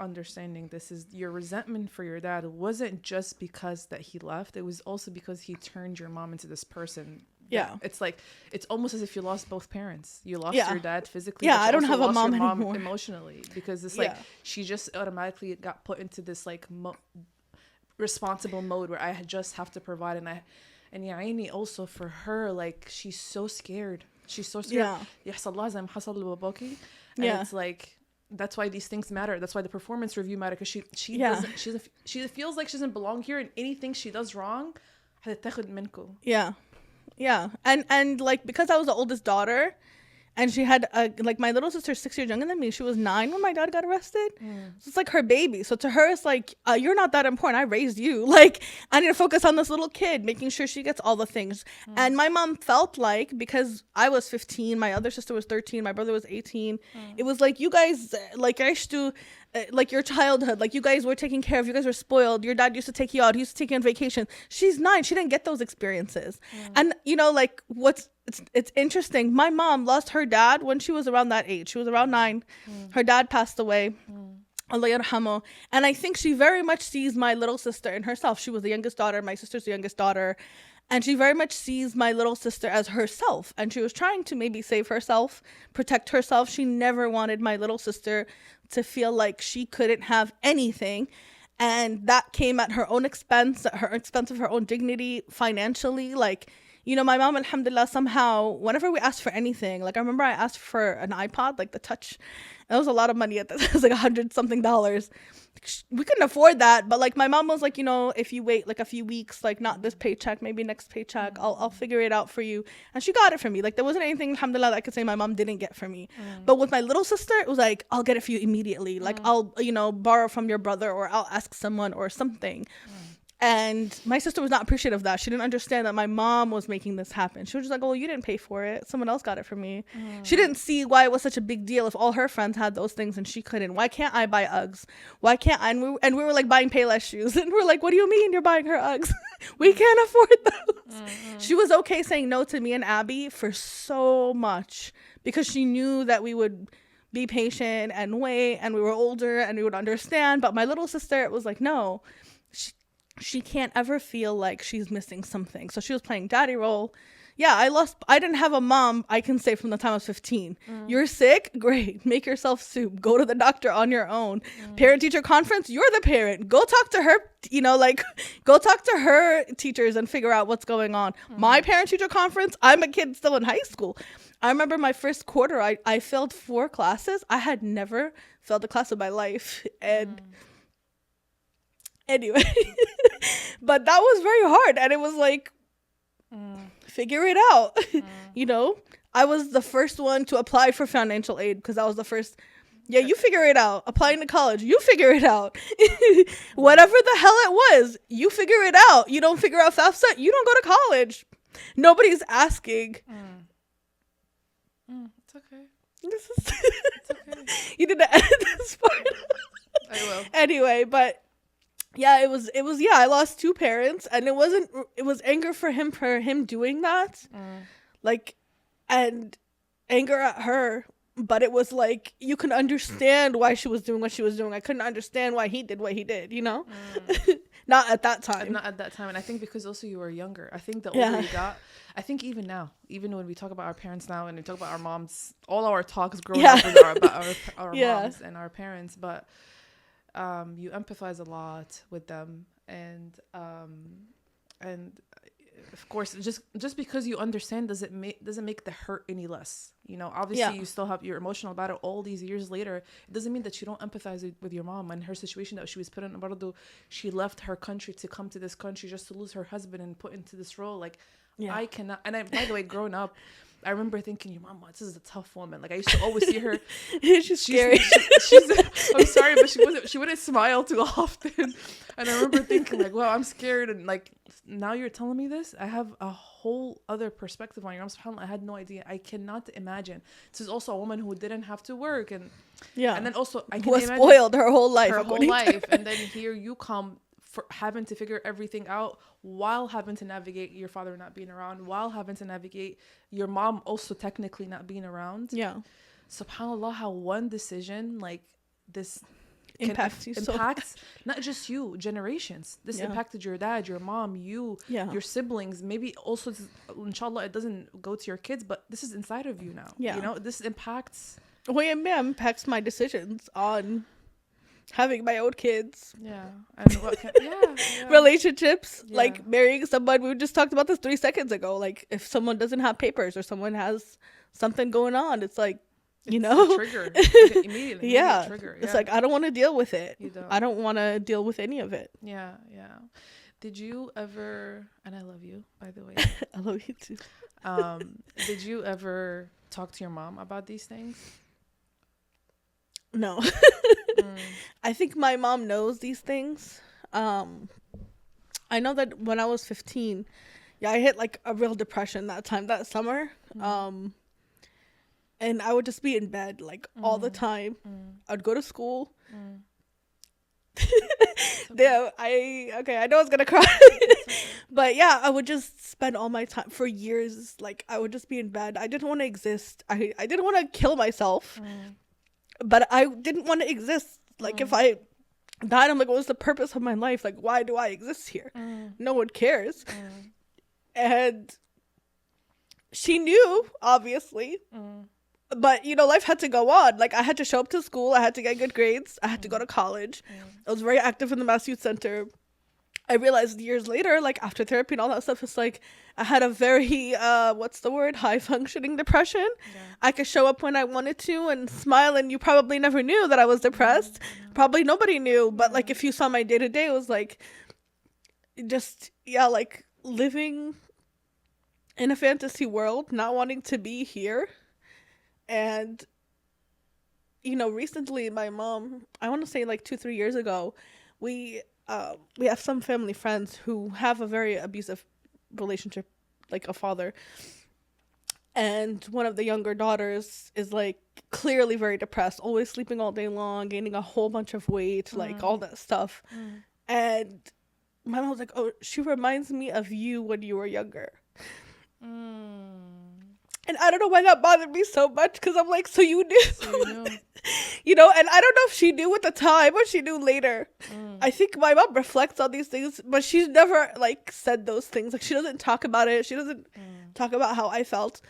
understanding this is your resentment for your dad wasn't just because that he left. It was also because he turned your mom into this person. Yeah. It's like, it's almost as if you lost both parents. You lost your dad physically. Yeah, I don't have a mom anymore. Emotionally, because it's like, she just automatically got put into this like responsible mode where I just have to provide. And Aini also for her, like, she's so scared. She's so scared. And it's like, that's why these things matter. That's why the performance review matter, because she doesn't, she feels like she doesn't belong here, and anything she does wrong, Yeah. And like, because I was the oldest daughter, and she had like my little sister's 6 years younger than me. She was 9 when my dad got arrested. So it's like her baby. So to her, it's like, you're not that important. I raised you. Like, I need to focus on this little kid, making sure she gets all the things. And my mom felt like, because I was 15, my other sister was 13, my brother was 18. It was like, you guys, like, I used to, like your childhood, like you guys were taken care of, you guys were spoiled, your dad used to take you out, he used to take you on vacation. She's 9, she didn't get those experiences. And like it's interesting, my mom lost her dad when she was around that age. She was around 9. Her dad passed away Allah yarhamu. And I think she very much sees my little sister in herself. She was the youngest daughter. My sister's the youngest daughter. And she very much sees my little sister as herself. And she was trying to maybe save herself, protect herself. She never wanted my little sister to feel like she couldn't have anything. And that came at her own expense, at her expense of her own dignity, financially. Like, you know, my mom, alhamdulillah, somehow, whenever we asked for anything, like I remember I asked for an iPod, like the touch. It was a lot of money at that. It was like $100-something. We couldn't afford that, but like my mom was like, you know, if you wait like a few weeks, like not this paycheck, maybe next paycheck, I'll figure it out for you. And she got it for me. Like there wasn't anything, alhamdulillah, that I could say my mom didn't get for me. But with my little sister, it was like, I'll get it for you immediately. Like I'll, you know, borrow from your brother, or I'll ask someone or something. And my sister was not appreciative of that. She didn't understand that my mom was making this happen. She was just like, oh, you didn't pay for it. Someone else got it for me. She didn't see why it was such a big deal if all her friends had those things and she couldn't. Why can't I buy Uggs? Why can't I? And we were like buying Payless shoes. And we're like, what do you mean you're buying her Uggs? We can't afford those. She was okay saying no to me and Abby for so much because she knew that we would be patient and wait, and we were older and we would understand. But my little sister, it was like, no. She can't ever feel like she's missing something. So she was playing daddy role. Yeah, I didn't have a mom, I can say, from the time I was 15. You're sick? Great. Make yourself soup. Go to the doctor on your own. Parent-teacher conference? You're the parent. Go talk to her, you know, like, go talk to her teachers and figure out what's going on. My parent-teacher conference? I'm a kid still in high school. I remember my first quarter, I failed 4 classes. I had never failed a class in my life. And anyway, but that was very hard. And it was like, figure it out. You know, I was the first one to apply for financial aid because I was the first. Yeah, you figure it out. Applying to college, you figure it out. Whatever the hell it was, you figure it out. You don't figure out FAFSA, you don't go to college. Nobody's asking. It's okay. It's okay. You didn't edit this part. I will. Anyway, but yeah, it was yeah, I lost 2 parents, and it was anger for him doing that. Like, and anger at her, but it was like you can understand why she was doing what she was doing. I couldn't understand why he did what he did, you know? Not at that time. Not at that time. And I think because also you were younger. I think the older you got, I think even now, even when we talk about our parents now and we talk about our moms, all our talks growing up was about our moms and our parents, but you empathize a lot with them, and of course, just because you understand doesn't make the hurt any less. You know, obviously you still you're emotional about it all these years later. It doesn't mean that you don't empathize with your mom and her situation that she was put in. Bardo, she left her country to come to this country just to lose her husband and put into this role. Like, I cannot. And by the way, growing up, I remember thinking, your mom, this is a tough woman. Like, I used to always see her. She's scary. I'm sorry, but she wouldn't smile too often. And I remember thinking, like, well, I'm scared. And like, now you're telling me this, I have a whole other perspective on your mom. SubhanAllah, I had no idea. I cannot imagine. This is also a woman who didn't have to work. And then also, I can was spoiled her whole life. And then here you come, for having to figure everything out while having to navigate your father not being around, while having to navigate your mom also technically not being around. Yeah. SubhanAllah, how one decision like this impacts not just you, generations. This impacted your dad, your mom, you, your siblings. Maybe also, inshallah, it doesn't go to your kids, but this is inside of you now. You know, this impacts. Well, it impacts my decisions on having my own kids, and relationships, like marrying someone. We just talked about this 3 seconds ago. Like, if someone doesn't have papers or someone has something going on, it's like, you know, trigger immediately. Trigger. It's like, I don't want to deal with it. I don't want to deal with any of it. Did you ever? And I love you, by the way. I love you too. Did you ever talk to your mom about these things? No. I think my mom knows these things. I know that when I was 15, I hit like a real depression that summer. And I would just be in bed like all the time. I'd go to school. I know I was gonna cry. But yeah, I would just spend all my time for years. Like, I would just be in bed. I didn't want to exist. I didn't want to kill myself. But I didn't want to exist Like, if I died, I'm like, what was the purpose of my life? Like, why do I exist here? No one cares. And she knew, obviously. But, you know, life had to go on. Like, I had to show up to school. I had to get good grades. I had to go to college. I was very active in the Mass Youth Center. I realized years later, like, after therapy and all that stuff, it's like I had a very, high functioning depression. I could show up when I wanted to and smile, and you probably never knew that I was depressed. Probably nobody knew. But, like, if you saw my day to day, it was like just, like, living in a fantasy world, not wanting to be here. And, you know, recently my mom, I want to say like 2-3 years ago, we have some family friends who have a very abusive relationship, like a father. And one of the younger daughters is like clearly very depressed, always sleeping all day long, gaining a whole bunch of weight, like all that stuff. And my mom was like, oh, she reminds me of you when you were younger. And I don't know why that bothered me so much, because I'm like, so you knew. You know, and I don't know if she knew at the time or she knew later. I think my mom reflects on these things, but she's never, like, said those things. Like, she doesn't talk about it. She doesn't talk about how I felt.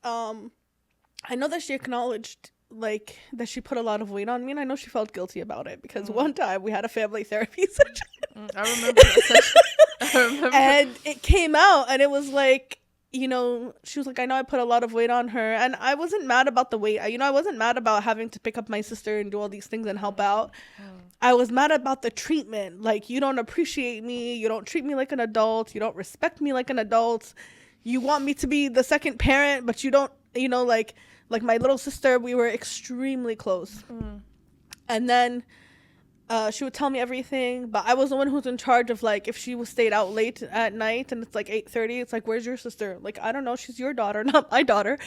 I know that she acknowledged, like, that she put a lot of weight on me, and I know she felt guilty about it, because one time we had a family therapy session. I remember that session. And it came out, and it was like, you know, she was like, I know I put a lot of weight on her. And I wasn't mad about the weight. I wasn't mad about having to pick up my sister and do all these things and help out. I was mad about the treatment. Like, you don't appreciate me. You don't treat me like an adult. You don't respect me like an adult. You want me to be the second parent, but you don't, you know, like my little sister, we were extremely close. And then she would tell me everything, but I was the one who was in charge of, like, if she stayed out late at night and it's like 8:30, it's like, where's your sister? Like, I don't know, she's your daughter, not my daughter.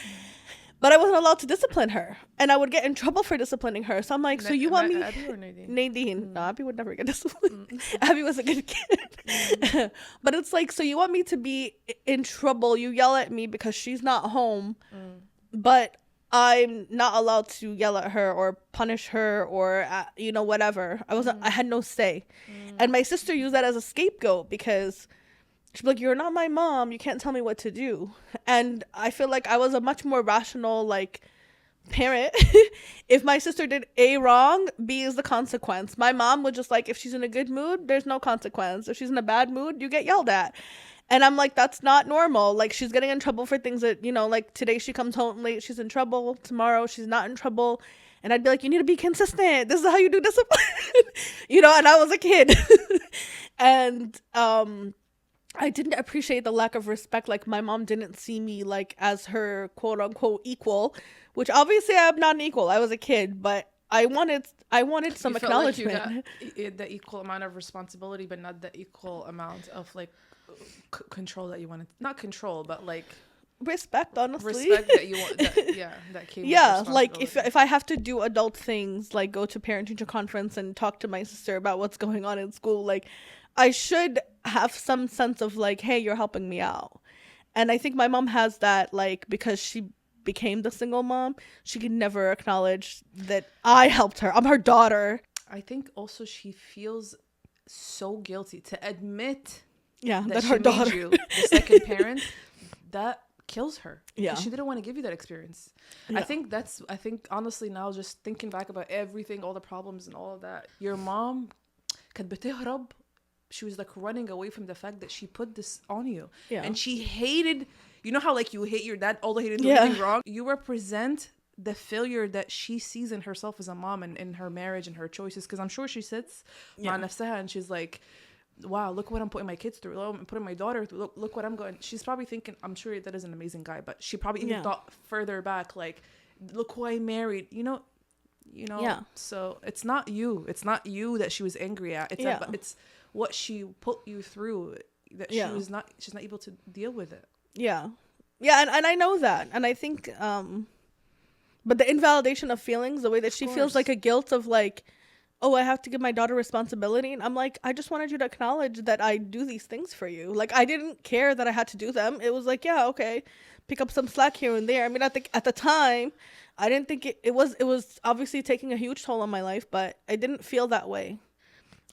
But I wasn't allowed to discipline her, and I would get in trouble for disciplining her. So I'm like, so you want me? Abby or Nadine? Nadine. No, Abby would never get disciplined. Abby was a good kid. But it's like, so you want me to be in trouble? You yell at me because she's not home, but I'm not allowed to yell at her or punish her or, you know, whatever. I had no say. And my sister used that as a scapegoat, because she'd be like, you're not my mom. You can't tell me what to do. And I feel like I was a much more rational, like, parent. If my sister did A wrong, B is the consequence. My mom would just, like, if she's in a good mood, there's no consequence. If she's in a bad mood, you get yelled at. And I'm like, that's not normal. Like, she's getting in trouble for things that, you know, like, today she comes home late, she's in trouble. Tomorrow she's not in trouble. And I'd be like, you need to be consistent. This is how you do discipline. You know, and I was a kid. And I didn't appreciate the lack of respect. Like, my mom didn't see me, like, as her quote unquote equal, which obviously I'm not an equal. I was a kid, but I wanted some acknowledgement. Like you got the equal amount of responsibility, but not the equal amount of, like, control that you wanted. Not control, but, like, respect, honestly. Respect that you want. That came yeah, like, if I have to do adult things, like go to parent teacher conference and talk to my sister about what's going on in school, like, I should have some sense of, like, hey, you're helping me out. And I think my mom has that, like, because she became the single mom, she could never acknowledge that I helped her. I'm her daughter. I think also she feels so guilty to admit that her daughter made you the second parent. That kills her. Yeah, she didn't want to give you that experience. I think honestly, now just thinking back about everything, all the problems and all of that, your mom كانت بتهرب. She was, like, running away from the fact that she put this on you. And she hated, you know how, like, you hate your dad, although he didn't do anything wrong. You represent the failure that she sees in herself as a mom and in her marriage and her choices, because I'm sure she sits مع نفسها and she's like, wow, look what I'm putting my kids through. I'm putting my daughter through. Look what I'm going. She's probably thinking, I'm sure that is an amazing guy, but she probably even thought further back, like, look who I married. You know. So it's not you. It's not you that she was angry at. It's what she put you through that she's not able to deal with it. And I know that, and I think but the invalidation of feelings, the way that she feels like a guilt of, like, oh, I have to give my daughter responsibility. And I'm like, I just wanted you to acknowledge that I do these things for you. Like, I didn't care that I had to do them. It was like, yeah, okay, pick up some slack here and there. I mean, I think at the time, I didn't think it was obviously taking a huge toll on my life, but I didn't feel that way.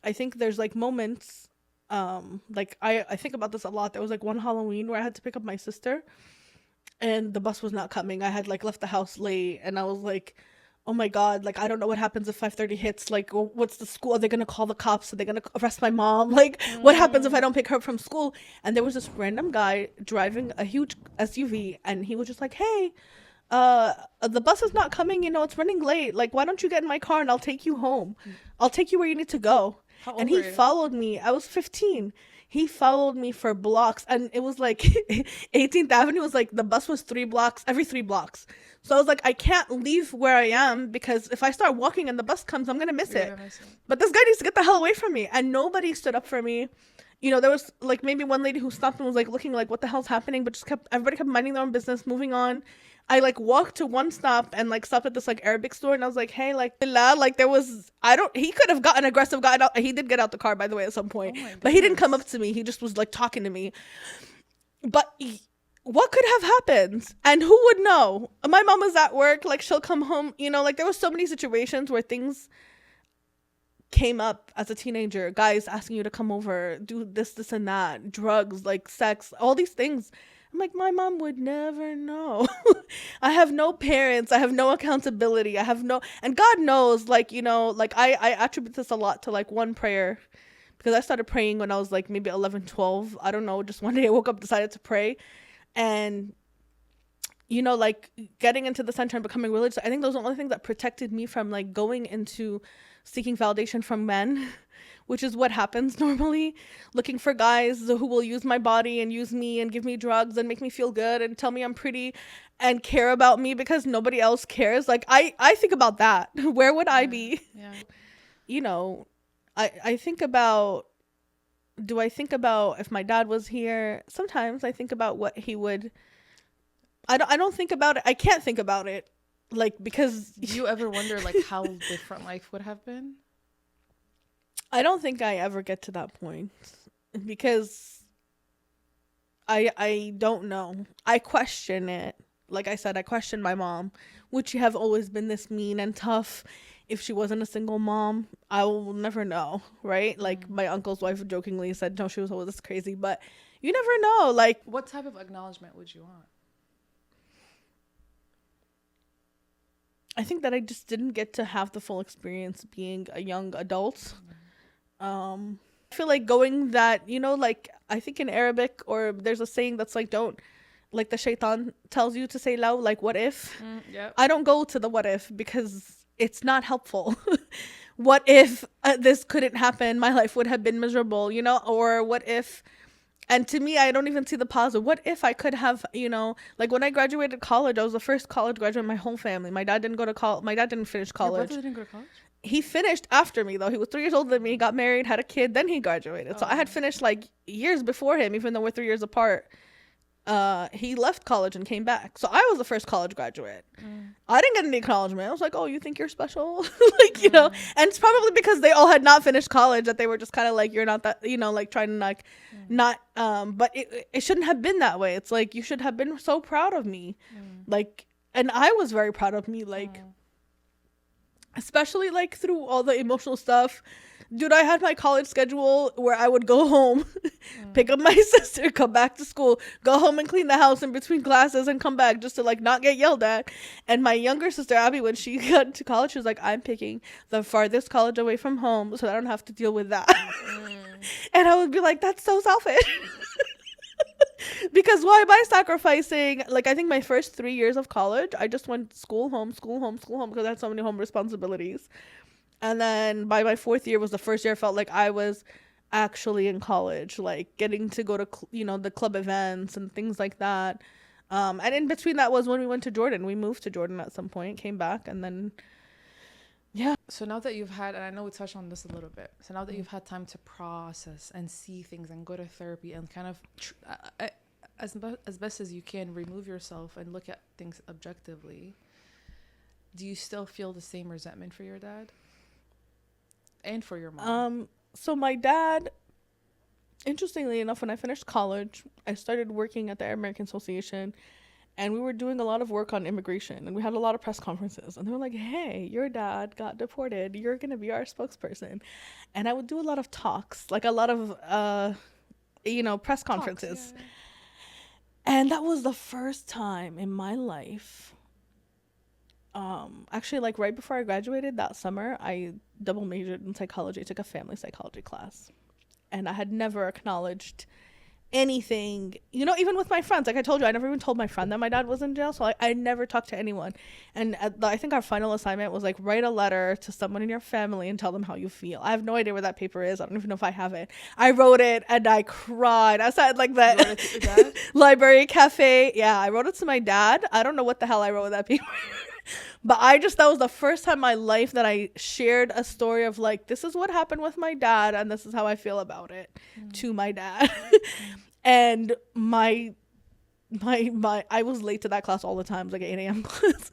I think there's like moments, like I think about this a lot. There was like one Halloween where I had to pick up my sister and the bus was not coming. I had like left the house late and I was like, oh my God, like I don't know what happens if 5:30 hits. Like, what's the school? Are they gonna call the cops? Are they gonna arrest my mom? Like, what happens if I don't pick her up from school? And there was this random guy driving a huge SUV and he was just like, hey, the bus is not coming, you know, it's running late. Like, why don't you get in my car and I'll take you home? I'll take you where you need to go. And he followed me. I was 15. He followed me for blocks, and it was like 18th Avenue was like the bus was 3 blocks every 3 blocks. So I was like, I can't leave where I am because if I start walking and the bus comes, I'm gonna miss it. But this guy needs to get the hell away from me, and nobody stood up for me. You know, there was like maybe one lady who stopped and was like looking like what the hell's happening, but just everybody kept minding their own business, moving on. I like walked to one stop and like stopped at this like Arabic store and I was like, hey, like there was, he could have gotten aggressive, gotten out. He did get out the car, by the way, at some point, but he didn't come up to me. He just was like talking to me. But what could have happened? And who would know? My mom was at work, like she'll come home, you know, like there was so many situations where things came up as a teenager, guys asking you to come over, do this and that, drugs, like sex, all these things. I'm like, my mom would never know. I have no parents. I have no accountability. I have no, and God knows, like, you know, like I attribute this a lot to like one prayer because I started praying when I was like maybe 11, 12. I don't know. Just one day I woke up, decided to pray. And, you know, like getting into the center and becoming religious, I think those are the only things that protected me from like going into seeking validation from men. Which is what happens normally, looking for guys who will use my body and use me and give me drugs and make me feel good and tell me I'm pretty and care about me because nobody else cares. Like, I think about that. Where would I be? Yeah. You know, I think about, do I think about if my dad was here? Sometimes I think about what he would, I don't think about it. I can't think about it. Like, because. Do you ever wonder, like, how different life would have been? I don't think I ever get to that point because I don't know. I question it. Like I said, I question my mom. Would she have always been this mean and tough if she wasn't a single mom? I will never know, right? Like my uncle's wife jokingly said, no, she was always this crazy, but you never know. Like, what type of acknowledgement would you want? I think that I just didn't get to have the full experience being a young adult. I feel like going that, you know, like I think in Arabic or there's a saying that's like, don't, like the shaitan tells you to say low, like what if? Yep. I don't go to the what if because it's not helpful. What if this couldn't happen? My life would have been miserable, you know, or what if, and to me, I don't even see the positive. What if I could have, you know, like when I graduated college, I was the first college graduate in my whole family. My dad didn't go to college. My dad didn't finish college. Your brother didn't go to college? He finished after me though. He was 3 years older than me, got married, had a kid, then he graduated. So I had finished like years before him, even though we're 3 years apart. He left college and came back. So I was the first college graduate. I didn't get any acknowledgement. I was like, oh, you think you're special? Like, you know, and it's probably because they all had not finished college that they were just kind of like, you're not that, you know, like trying to like not, but it shouldn't have been that way. It's like, you should have been so proud of me. Like, and I was very proud of me. Like, especially like through all the emotional stuff. Dude, I had my college schedule where I would go home, pick up my sister, come back to school, go home and clean the house in between classes and come back just to like not get yelled at. And my younger sister, Abby, when she got to college, she was like, I'm picking the farthest college away from home so I don't have to deal with that. And I would be like, that's so selfish. Because why am I sacrificing? Like, I think my first 3 years of college, I just went school, home, school, home, school, home, because I had so many home responsibilities. And then by my 4th year was the first year I felt like I was actually in college, like getting to go to, you know, the club events and things like that. And in between that was when we went to Jordan. We moved to Jordan at some point, came back, and then, yeah. So now that you've had, and I know we touched on this a little bit, so now that you've had time to process and see things and go to therapy and kind of, as best as you can, remove yourself and look at things objectively, do you still feel the same resentment for your dad? and for your mom? So my dad, interestingly enough, when I finished college, I started working at the American Association, and we were doing a lot of work on immigration, and we had a lot of press conferences, and they were like, hey, your dad got deported, you're gonna be our spokesperson. And I would do a lot of talks, like a lot of press conferences. Yeah. And that was the first time in my life, actually, like right before I graduated that summer, I double majored in psychology. I took a family psychology class, and I had never acknowledged anything, even with my friends. Like I told you, I never even told my friend that my dad was in jail, so I never talked to anyone. And I think our final assignment was like, write a letter to someone in your family and tell them how you feel. I have no idea where that paper is. I don't even know if I have it. I wrote it and I cried. I sat like that library cafe. Yeah, I wrote it to my dad. I don't know what the hell I wrote with that paper. But that was the first time in my life that I shared a story of like, this is what happened with my dad and this is how I feel about it to my dad. And I was late to that class all the time. It was like an 8 a.m. class.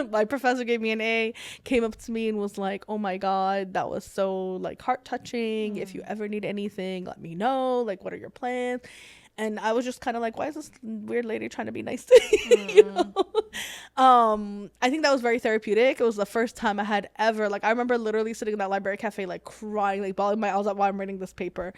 My professor gave me an A, came up to me and was like, oh my God, that was so like heart touching. If you ever need anything, let me know. Like, what are your plans? And I was just kind of like, why is this weird lady trying to be nice to me? I think that was very therapeutic. It was the first time I had ever, like, I remember literally sitting in that library cafe, like crying, like bawling my eyes out while I'm reading this paper.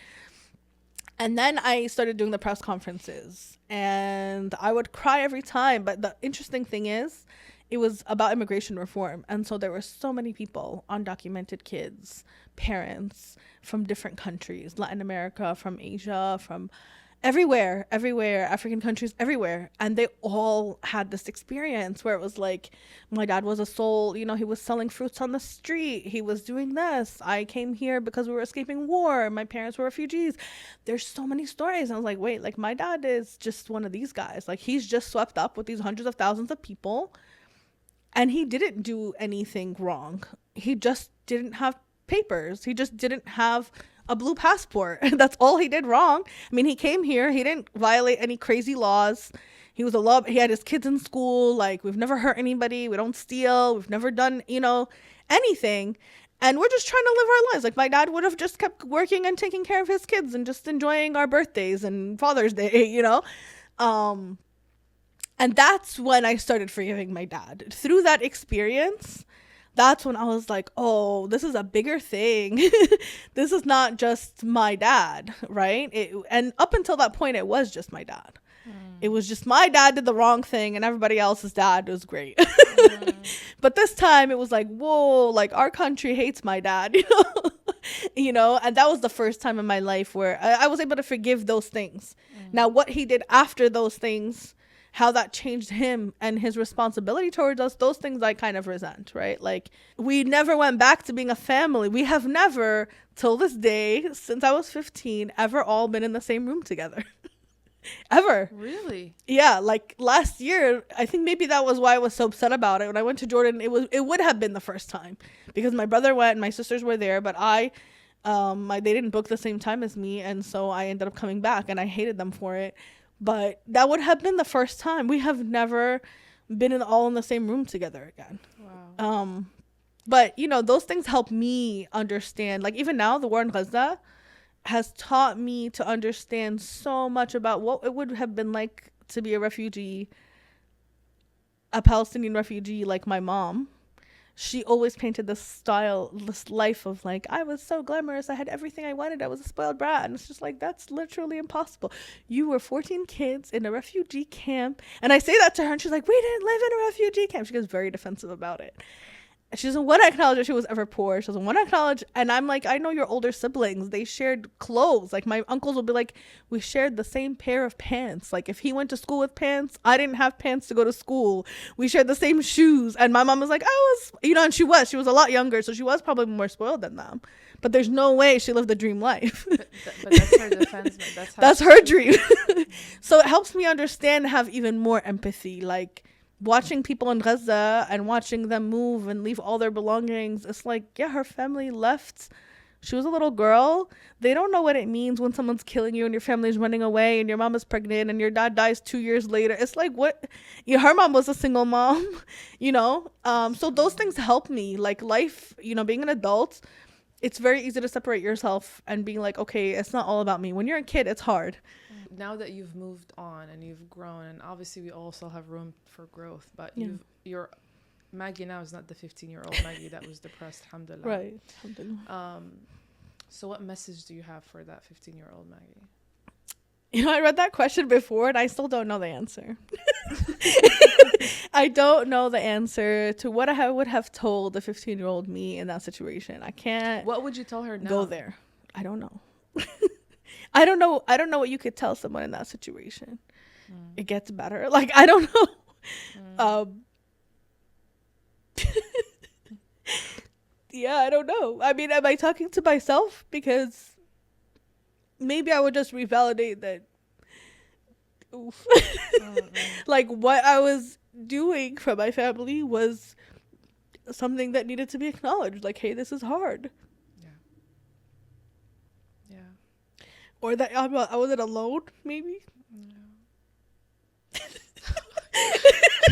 And then I started doing the press conferences, and I would cry every time. But the interesting thing is, it was about immigration reform. And so there were so many people, undocumented kids, parents from different countries, Latin America, from Asia, from everywhere, African countries, everywhere. And they all had this experience where it was like, my dad was a soul, he was selling fruits on the street. He was doing this. I came here because we were escaping war. My parents were refugees. There's so many stories. And I was like, wait, like my dad is just one of these guys. Like he's just swept up with these hundreds of thousands of people. And he didn't do anything wrong. He just didn't have papers. He just didn't have a blue passport. That's all he did wrong. I mean, he came here. He didn't violate any crazy laws. He was he had his kids in school. Like, we've never hurt anybody. We don't steal. We've never done, anything. And we're just trying to live our lives. Like, my dad would have just kept working and taking care of his kids and just enjoying our birthdays and Father's Day, And that's when I started forgiving my dad. Through that experience, that's when I was like, oh, this is a bigger thing. This is not just my dad, right? And up until that point, it was just my dad. It was just my dad did the wrong thing and everybody else's dad was great. But this time it was like, whoa, like our country hates my dad, and that was the first time in my life where I was able to forgive those things. Now, what he did after those things, how that changed him and his responsibility towards us, those things I kind of resent, right? Like, we never went back to being a family. We have never, till this day, since I was 15, ever all been in the same room together. Ever. Really? Yeah, like last year, I think maybe that was why I was so upset about it. When I went to Jordan, it would have been the first time because my brother went and my sisters were there, but they didn't book the same time as me, and so I ended up coming back, and I hated them for it. But that would have been the first time. We have never been all in the same room together again. Wow. But, those things help me understand. Like, even now, the war in Gaza has taught me to understand so much about what it would have been like to be a refugee, a Palestinian refugee like my mom. She always painted this life of like, I was so glamorous. I had everything I wanted. I was a spoiled brat. And it's just like, that's literally impossible. You were 14 kids in a refugee camp. And I say that to her and she's like, we didn't live in a refugee camp. She gets very defensive about it. She doesn't want to acknowledge that she was ever poor. She doesn't want to acknowledge. And I'm like, I know your older siblings. They shared clothes. Like, my uncles will be like, we shared the same pair of pants. Like, if he went to school with pants, I didn't have pants to go to school. We shared the same shoes. And my mom was like, and she was a lot younger. So she was probably more spoiled than them. But there's no way she lived the dream life. But that's her defense. That's her dream. So it helps me understand and have even more empathy. Like, watching people in Gaza and watching them move and leave all their belongings, it's like, yeah, her family left. She was a little girl. They don't know what it means when someone's killing you and your family's running away and your mom is pregnant and your dad dies 2 years later. It's like, what? Her mom was a single mom, So those things help me. Like, life, being an adult, it's very easy to separate yourself and being like, okay, it's not all about me. When you're a kid, it's hard. Now that you've moved on and you've grown, and obviously we all still have room for growth, but you're Maggie now is not the 15-year-old Maggie that was depressed, alhamdulillah. Right. Alhamdulillah. So what message do you have for that 15-year-old Maggie? You know, I read that question before and I still don't know the answer. I don't know the answer to what I would have told the 15-year-old me in that situation. I can't. What would you tell her now? Go there. I don't know. I don't know. I don't know what you could tell someone in that situation. It gets better. Like, I don't know. Yeah, I don't know. I mean, am I talking to myself? Because maybe I would just revalidate that. Oof. Like, what I was doing for my family was something that needed to be acknowledged. Like, hey, this is hard. Yeah. Or that I wasn't alone, maybe. Yeah.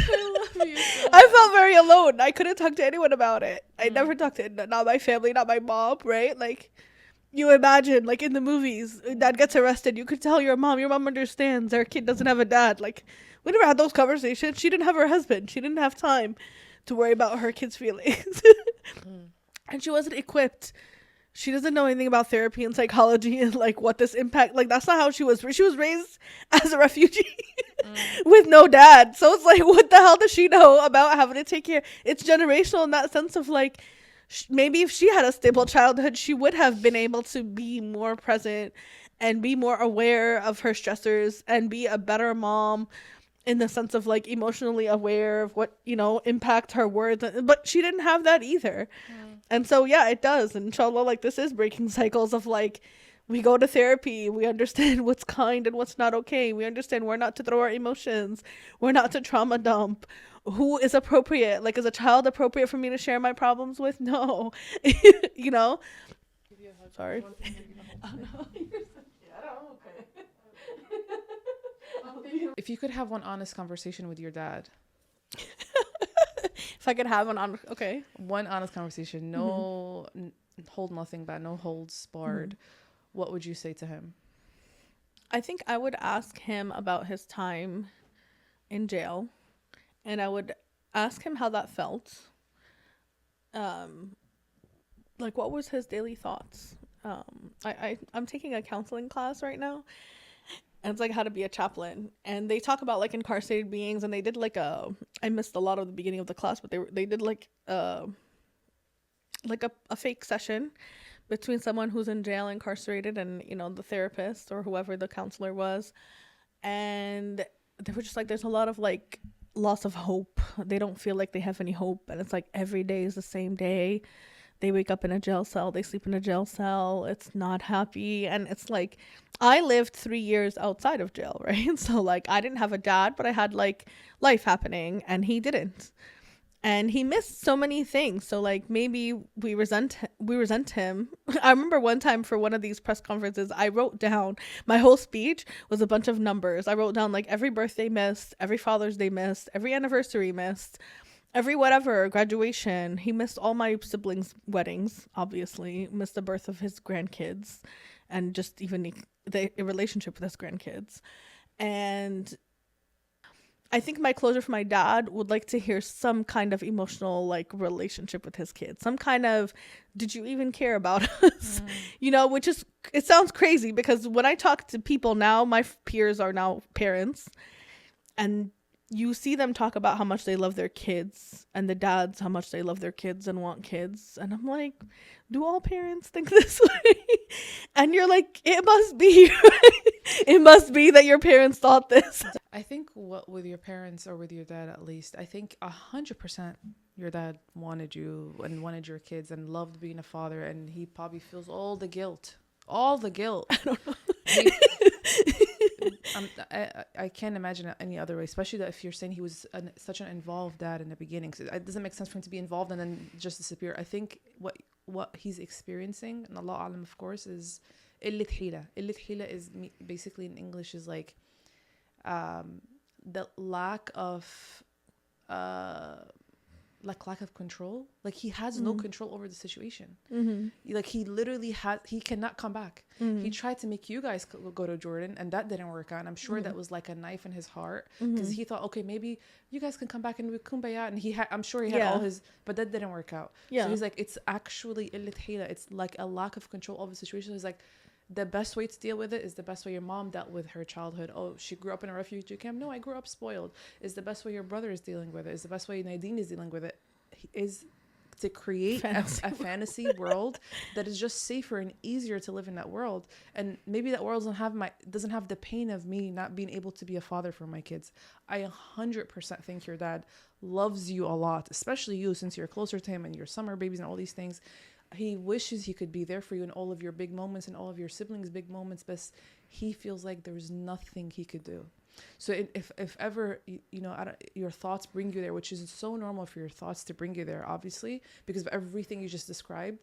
I love you so I felt very alone. I couldn't talk to anyone about it. I never talked to not my family, not my mom, right? Like, you imagine, like in the movies, dad gets arrested. You could tell your mom understands. Her kid doesn't have a dad. Like, we never had those conversations. She didn't have her husband. She didn't have time to worry about her kid's feelings. And she wasn't equipped. She doesn't know anything about therapy and psychology and like what this impact. Like, that's not how she was. She was raised as a refugee with no dad. So it's like, what the hell does she know about having to take care? It's generational in that sense of like, maybe if she had a stable childhood, she would have been able to be more present and be more aware of her stressors and be a better mom in the sense of like emotionally aware of what, you know, impact her words. But she didn't have that either. And so, yeah, it does. And inshallah, like, this is breaking cycles of like, we go to therapy. We understand what's kind and what's not okay. We understand we're not to throw our emotions. We're not to trauma dump. Who is appropriate? Like, is a child appropriate for me to share my problems with? No. You know? Sorry. If you could have one honest conversation with your dad. If I could have one on, okay. One honest conversation. No, hold nothing back. No holds barred. What would you say to him? I think I would ask him about his time in jail. And I would ask him how that felt. Like, what was his daily thoughts? I'm taking a counseling class right now. And it's like how to be a chaplain. And they talk about like incarcerated beings. And they did like I missed a lot of the beginning of the class, but they did like a fake session between someone who's in jail, incarcerated, and, you know, the therapist or whoever the counselor was. And they were just like, there's a lot of like loss of hope. They don't feel like they have any hope. And it's like every day is the same day. They wake up in a jail cell. They sleep in a jail cell. It's not happy. And it's like, I lived 3 years outside of jail, right? So like, I didn't have a dad, but I had like life happening, and he didn't. And he missed so many things. So like, maybe we resent him. I remember one time for one of these press conferences, I wrote down, my whole speech was a bunch of numbers. I wrote down like every birthday missed, every Father's Day missed, every anniversary missed, every whatever, graduation. He missed all my siblings' weddings, obviously, missed the birth of his grandkids, and just even the relationship with his grandkids. And I think my closure for my dad would like to hear some kind of emotional like relationship with his kids, some kind of, did you even care about us? You know, which is, it sounds crazy because when I talk to people now, my peers are now parents, and you see them talk about how much they love their kids, and the dads how much they love their kids and want kids, and I'm like, do all parents think this way? And you're like, it must be. It must be that your parents thought this. I think what with your parents, or with your dad at least, I think 100% your dad wanted you and wanted your kids and loved being a father, and he probably feels all the guilt. I don't know. I can't imagine it any other way, especially that if you're saying he was such an involved dad in the beginning. So it doesn't make sense for him to be involved and then just disappear. I think what he's experiencing, and Allah Alam, of course, is قلة حيلة. قلة حيلة is basically in English is like the lack of like lack of control. Like he has no control over the situation. Mm-hmm. Like he literally he cannot come back. He tried to make you guys go to Jordan, and that didn't work out. And I'm sure that was like a knife in his heart, because he thought, okay, maybe you guys can come back and we kumbaya. And I'm sure he had all his, but that didn't work out. So he's like, it's actually it's like a lack of control over the situation. He's like, the best way to deal with it is the best way your mom dealt with her childhood. Oh, she grew up in a refugee camp. No, I grew up spoiled. Is the best way your brother is dealing with it. Is the best way Nadine is dealing with it. Is to create a fantasy world that is just safer and easier to live in that world. And maybe that world doesn't have the pain of me not being able to be a father for my kids. I 100% think your dad loves you a lot, especially you, since you're closer to him and your summer babies and all these things. He wishes he could be there for you in all of your big moments and all of your siblings' big moments, but he feels like there's nothing he could do. So if ever, your thoughts bring you there, which is so normal for your thoughts to bring you there, obviously, because of everything you just described,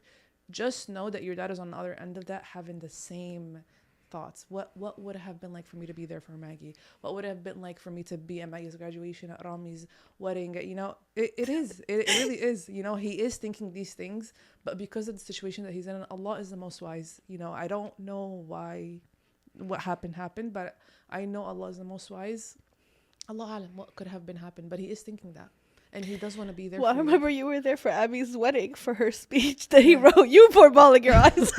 just know that your dad is on the other end of that, having the same thoughts. What would it have been like for me to be there for Maggie? What would it have been like for me to be at Maggie's graduation, at Rami's wedding? It really is. He is thinking these things, but because of the situation that he's in, Allah is the most wise. I don't know what happened, but I know Allah is the most wise. Allah alam, what could have been happened, but he is thinking that. And he does want to be there. Well, I remember you were there for Abby's wedding for her speech that he wrote. You were bawling your eyes.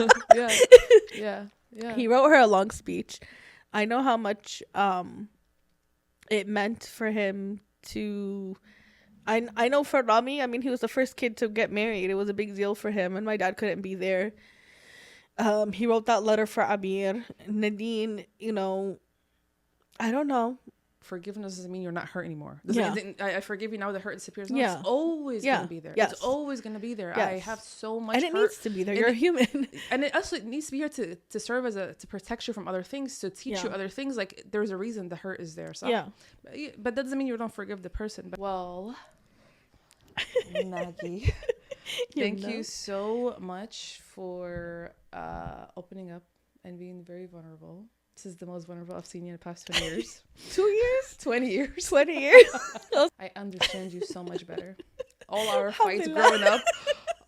Yeah. He wrote her a long speech. I know how much it meant for him to. I know for Rami, I mean, he was the first kid to get married. It was a big deal for him, and my dad couldn't be there. He wrote that letter for Amir. Nadine, I don't know. Forgiveness doesn't mean you're not hurt anymore. I forgive you now, the hurt disappears. No, it's always going to be there. It's always going to be there. I have so much hurt. And it needs to be there. You're a human. And it also needs to be here to serve to protect you from other things, to teach you other things. Like, there's a reason the hurt is there. So, but that doesn't mean you don't forgive the person. But, well, Maggie, thank you so much for opening up and being very vulnerable. This is the most vulnerable I've seen you in the past 20 years. 2 years? 20 years. 20 years. I understand you so much better. All our fights growing up.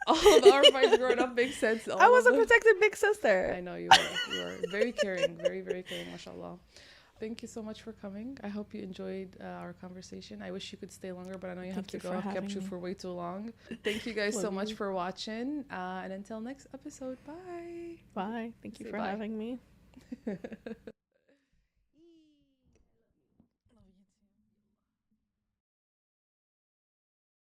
All of our fights growing up make sense. I was a protected big sister. I know you were. You were very caring. Very, very caring, mashallah. Thank you so much for coming. I hope you enjoyed our conversation. I wish you could stay longer, but I know you have to go. I've kept you for way too long. Thank you guys so much for watching. And until next episode, bye. Bye. Thank you for having me.